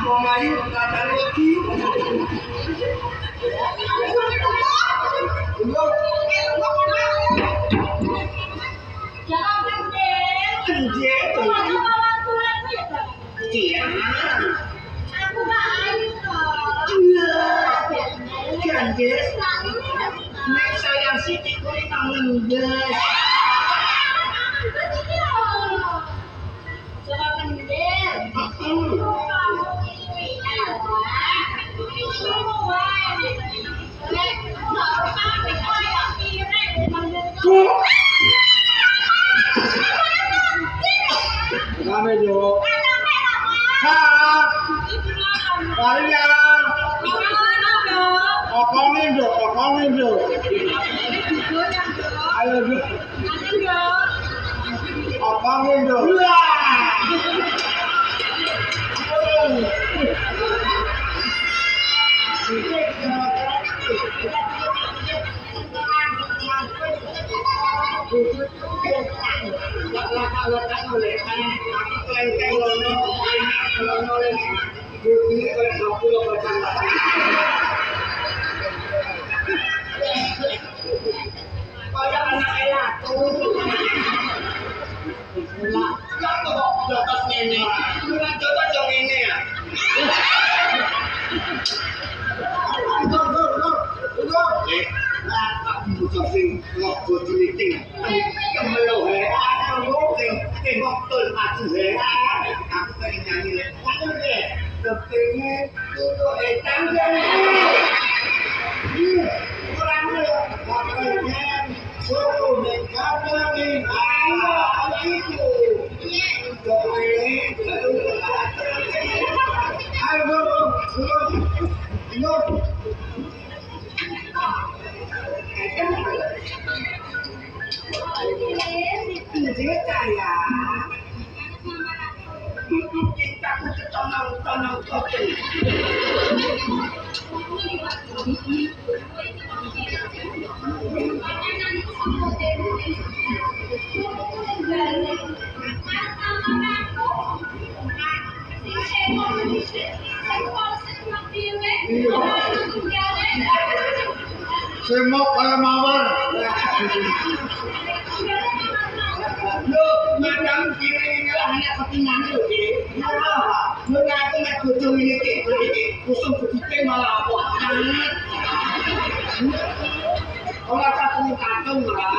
Wong ayu kadang wedi. Iya. Aku gak ayu kok. Gandes. Nek sayang sithik kuwi nang ngendes. Coba kendel. Rame yo. Ha. Kalian. Okongin do. Ayo do. Okongin do. Kaya anak elak tuh. Jotos ngene. Bukan jotos yo ngene ya. Nah, aku butuh sing ngopo diliting. Kemelo he, aku sing ngopo aku he. Aku pengen nyanyi le. Aku le, kepengin kudu etang jane. Kurang le, makanya suruh dekatani. Aku kepengin kudu ayo, Ini kaya kita tonang kopi. Semok kaya mawar. Lo, madam kiri lah hanya ketinggalan lo kiri. Lo ngaku nak kucing ini kiri, kusum putih malah apa? Orang tak katung lah.